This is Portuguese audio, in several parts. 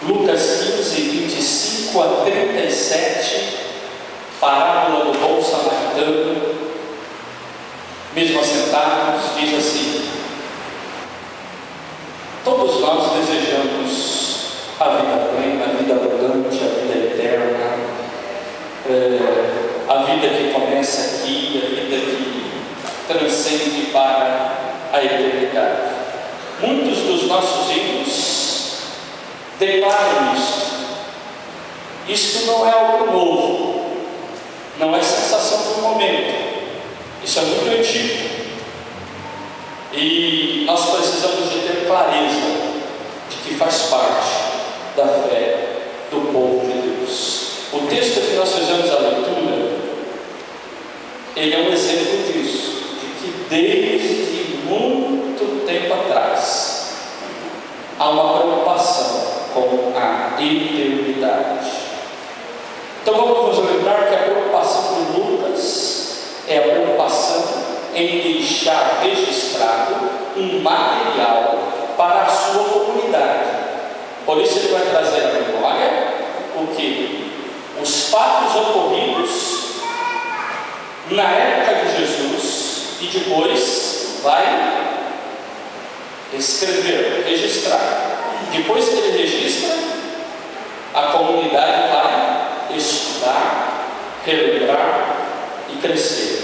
Lucas 15, 25 a 37, parábola do bom samaritano. Mesmo assentados, diz assim: todos nós desejamos a vida plena, a vida abundante, a vida eterna, a vida que começa aqui, a vida que transcende para a eternidade. Muitos dos nossos hinos declaram isto. Isto não é algo novo, não é sensação do momento, isso é muito antigo. E nós precisamos de ter clareza de que faz parte da fé do povo de Deus. O texto que nós fizemos a leitura, ele é um exemplo disso, de que desde muito tempo atrás há uma preocupação com a eternidade. Então vamos nos lembrar que a preocupação de Lucas é a preocupação em deixar registrado um material para a sua comunidade. Por isso ele vai trazer à memória o que? Os fatos ocorridos na época de Jesus, e depois vai escrever, registrar. Depois que ele registra, a comunidade vai estudar, relembrar e crescer.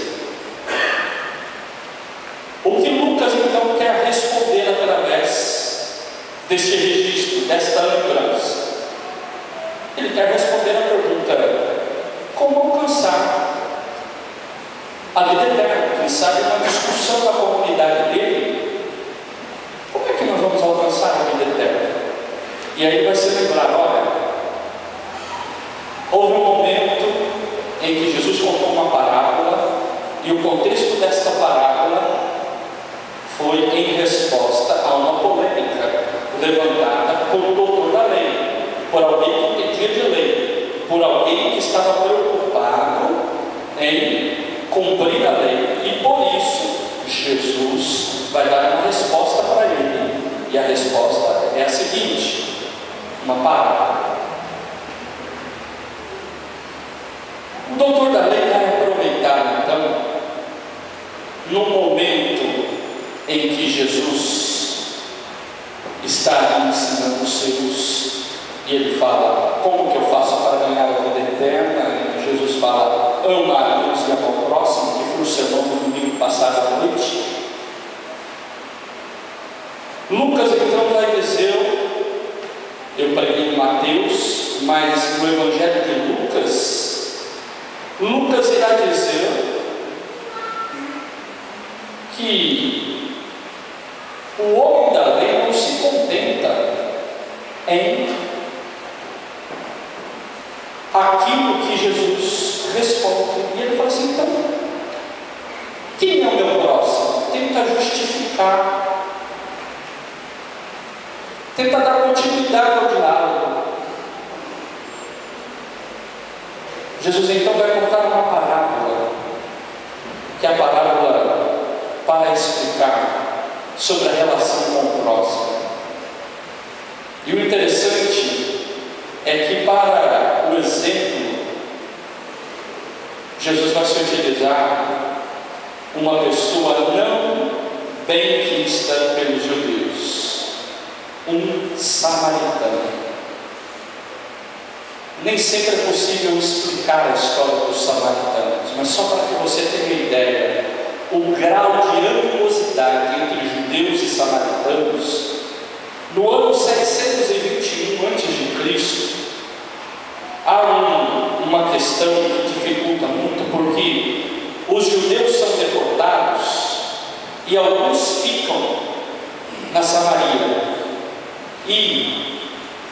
O que Lucas então quer responder através deste registro, desta lembrança? Ele quer responder a pergunta: como alcançar a vida eterna? Quem sabe uma discussão da comunidade dele: como é que nós vamos alcançar a vida eterna? E aí vai se lembrar: olha, houve um momento em que Jesus contou uma parábola, e o contexto desta parábola foi em resposta a uma polêmica levantada por um doutor da lei, por alguém que entendia de lei, por alguém que estava preocupado em cumprir a lei, e por isso Jesus vai dar uma resposta para ele, e a resposta é a seguinte: uma parábola. O doutor da lei vai aproveitar então, no momento em que Jesus está ensinando os seus, e ele fala: como que eu faço para ganhar a vida eterna? E Jesus fala: ama a Deus e ama ao próximo, que foi o sermão do domingo passado à noite. Lucas então vai dizer, eu preguei em Mateus, mas no Evangelho de Lucas irá dizer que o homem da lei não se contenta em aquilo que Jesus responde. E ele fala assim: então, quem é o meu próximo? Tenta justificar, tenta dar continuidade ao diálogo. Jesus então vai contar uma parábola, que é a parábola para explicar sobre a relação com o próximo. E o interessante é que, para o exemplo, Jesus vai se utilizar uma pessoa não bem vista pelos judeus, um samaritano. Nem sempre é possível explicar a história dos samaritanos, mas só para que você tenha ideia, o grau de animosidade entre judeus e samaritanos, no ano 721 a.C., há uma questão que dificulta muito, porque os judeus são deportados e alguns ficam na Samaria, e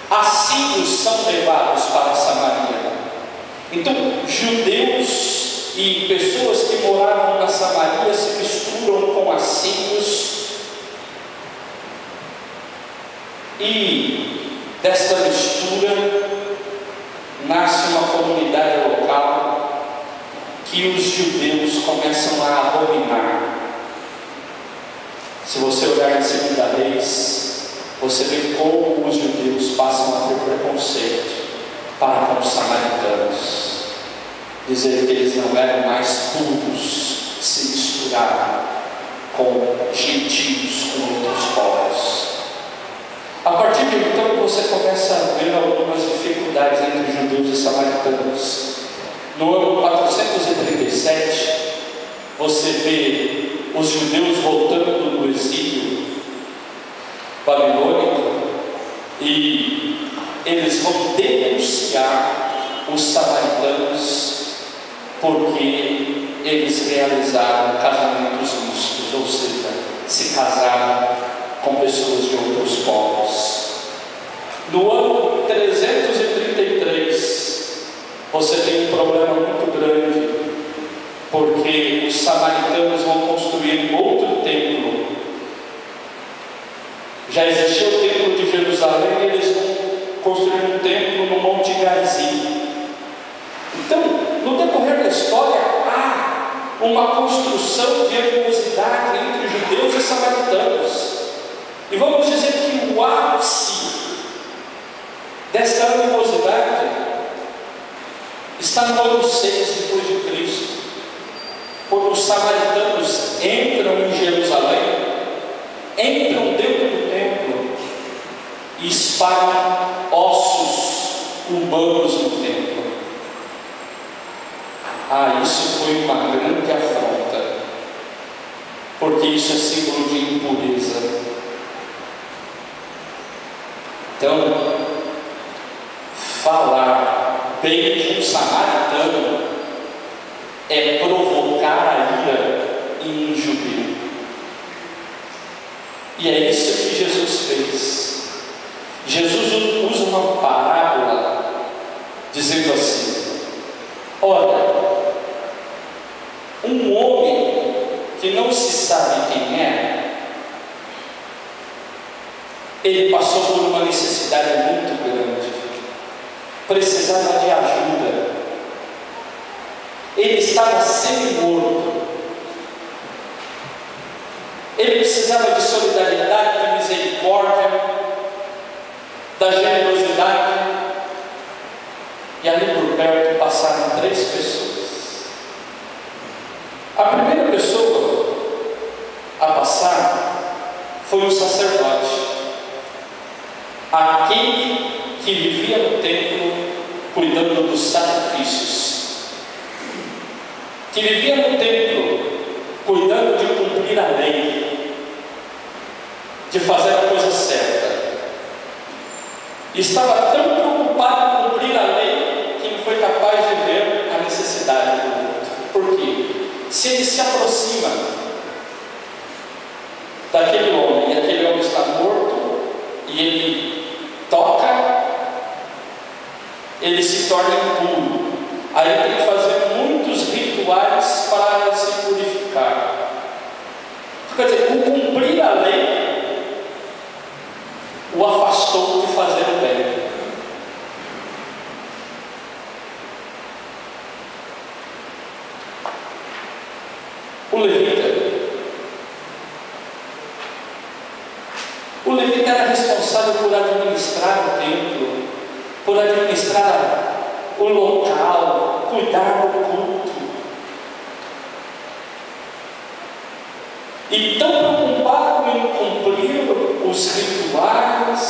assírios são levados para Samaria. Então, judeus e pessoas que moravam na Samaria se misturam com assírios, e desta mistura nasce uma comunidade local que os judeus começam a abominar. Se você olhar em 2 Reis, você vê como os judeus passam a para com os samaritanos, dizer que eles não eram mais puros, se misturaram com gentios, com outros povos. A partir de então você começa a ver algumas dificuldades entre judeus e samaritanos. No ano 437, você vê os judeus voltando do exílio babilônico e eles vão denunciar os samaritanos porque eles realizaram casamentos mistos, ou seja, se casaram com pessoas de outros povos. No ano 333, você tem um problema muito grande, porque os samaritanos vão construir outro templo. Já existia o templo de Jerusalém e eles vão construir um templo no Monte Garizim. Então, no decorrer da história, há uma construção de animosidade entre judeus e samaritanos. E vamos dizer que o ápice desta animosidade está no ano 6 depois de Cristo, quando os samaritanos entram em Jerusalém, entram dentro do templo e espalham ossos humanos no templo. Isso foi uma grande afronta, porque isso é símbolo de impureza. Então, falar bem de um samaritano é provocar a ira em um judeu. E é isso que Jesus fez. Jesus usa uma parábola dizendo assim: olha, um homem que não se sabe quem é, ele passou por uma necessidade muito grande, precisava de ajuda, ele estava semi-morto, ele precisava de solidariedade, de misericórdia, da generosidade, e ali por perto passaram 3 pessoas. A primeira pessoa a passar foi o sacerdote, aquele que vivia no templo cuidando dos sacrifícios, que vivia no templo cuidando de cumprir a lei, de fazer a coisa certa, e estava tão preocupado em cumprir a lei que não foi capaz de ver a necessidade do outro. Por quê? Se ele se aproxima daquele homem e aquele homem está morto e ele toca, ele se torna impuro. Aí ele tem que fazer muitos rituais para se purificar. Quer dizer, o cumprir a lei o afastou de fazer o bem. O levita era responsável por administrar o templo, por administrar o local, cuidar do culto. E tão preocupado em cumprir os rituais,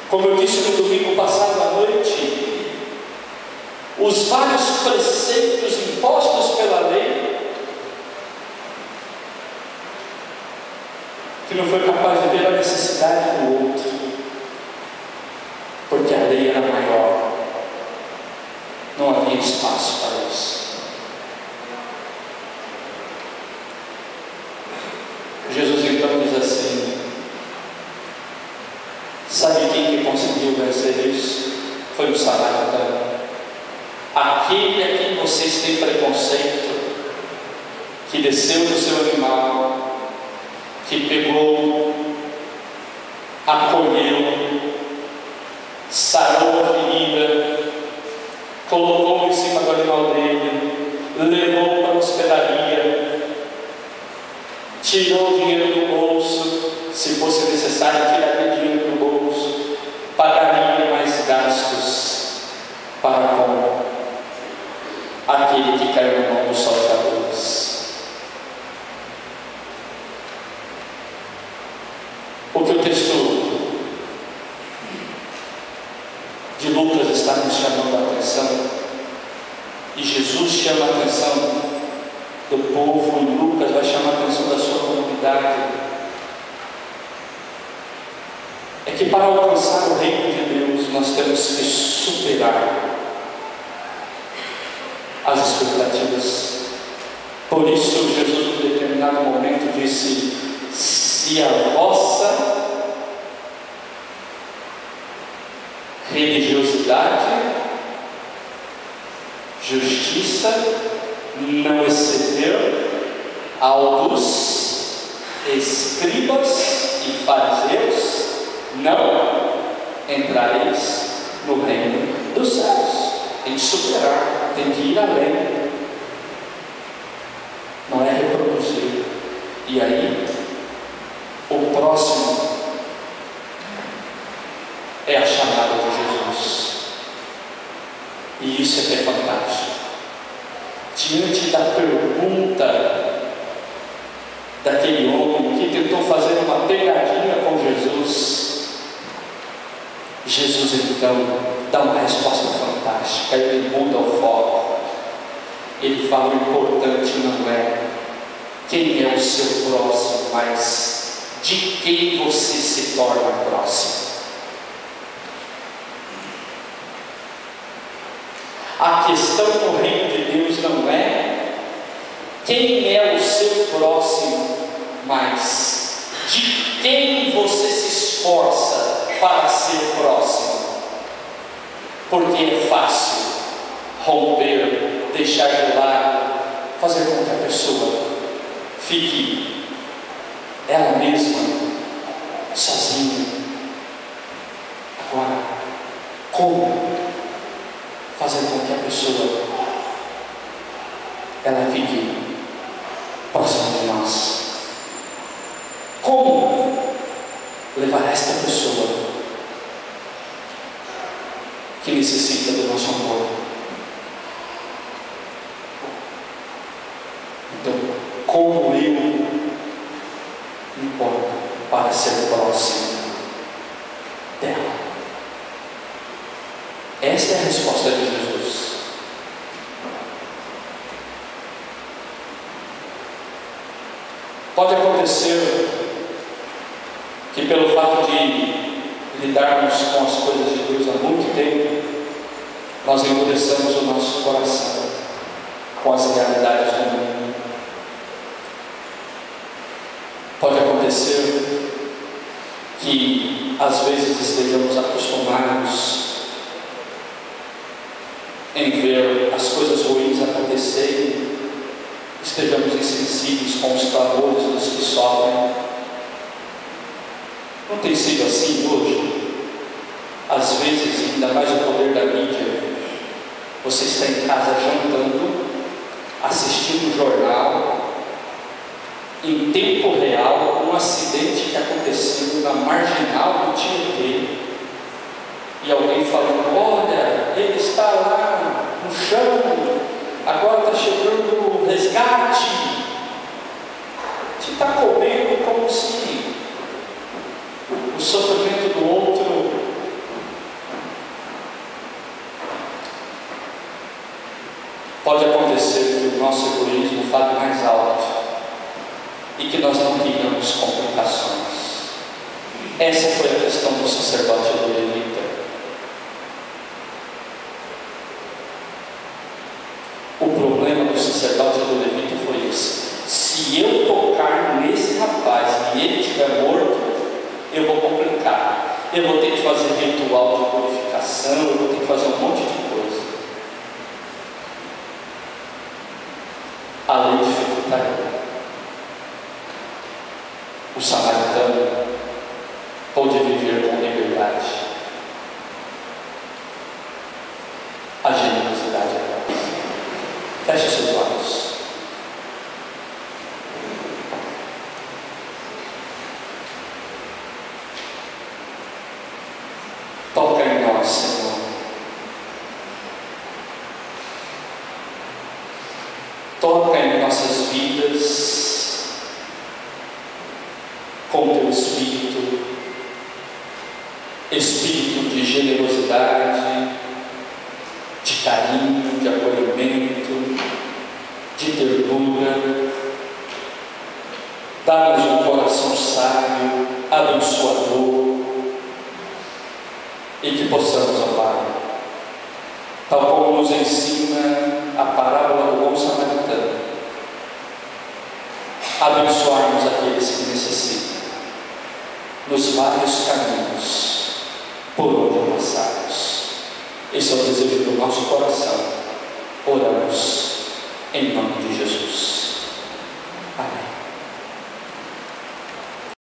como eu disse no domingo passado à noite, os vários preceitos impostos pela lei, que não foi capaz de ver a necessidade do outro, porque a lei era maior, não havia espaço para isso. Jesus então diz assim: sabe quem que conseguiu vencer isso? Foi o samaritano, aquele a quem vocês têm preconceito, que desceu do seu animal, que pegou, acolheu, sarou a ferida, colocou em cima do animal dele, levou para a hospedaria, tirou o dinheiro do bolso, se fosse necessário tiraria dinheiro do bolso, pagaria mais gastos, de Lucas está nos chamando a atenção, e Jesus chama a atenção do povo, e Lucas vai chamar a atenção da sua comunidade, é que para alcançar o reino de Deus nós temos que superar as expectativas. Por isso Jesus em determinado momento disse: se a vossa religiosidade, justiça não exceder ao dos escribas e fariseus, não entrareis no reino dos céus. Tem que superar, tem que ir além, não é reproduzir. E aí o próximo é a chamada de Jesus, e isso é que é fantástico. Diante da pergunta daquele homem que tentou fazer uma pegadinha com Jesus, Jesus então dá uma resposta fantástica. Ele muda o foco, ele fala: o importante não é quem é o seu próximo, mas de quem você se torna próximo. A questão no reino de Deus não é quem é o seu próximo, mas de quem você se esforça para ser próximo. Porque é fácil romper, deixar de lado, fazer com que a pessoa fique ela mesma, sozinha. Agora, como fazer com que a pessoa ela fique próxima de nós? Como levar esta pessoa que necessita do nosso amor? Então, como eu me porto para ser próximo dela? Esta é a resposta de Jesus. Pode acontecer que, pelo fato de lidarmos com as coisas de Deus há muito tempo, nós endureçamos o nosso coração com as realidades do mundo. Pode acontecer que às vezes estejamos acostumados em ver as coisas ruins acontecerem, estejamos insensíveis com os clamores dos que sofrem. Não tem sido assim hoje? Às vezes, ainda mais o poder da mídia, você está em casa jantando, assistindo o jornal, em tempo real, um acidente que aconteceu na marginal do Tietê, e alguém falando: olha, ele está lá no chão, agora está chegando o resgate. Você está comendo como se o sofrimento do outro pode acontecer que o nosso egoísmo fale mais alto e que nós não tenhamos complicações. Essa foi a questão do sacerdote do levita. O problema do sacerdote do levita foi esse: se eu tocar nesse rapaz e ele estiver morto, eu vou complicar, eu vou ter que fazer ritual de purificação, eu vou ter que fazer um monte de coisa. A lei dificultaria. O samaritano pôde viver com liberdade. A generosidade é Deus. Feche seus olhos. Toca em nós, Senhor. Toca em nossas vidas com Teu Espírito. espírito de generosidade, de carinho, de acolhimento, de ternura. Dá-nos um coração sábio, abençoador, e que possamos, ó Pai, tal como nos ensina a parábola do bom samaritano, abençoarmos aqueles que necessitam, nos vários caminhos por onde passarmos. Esse é o desejo do nosso coração. Oramos em nome de Jesus.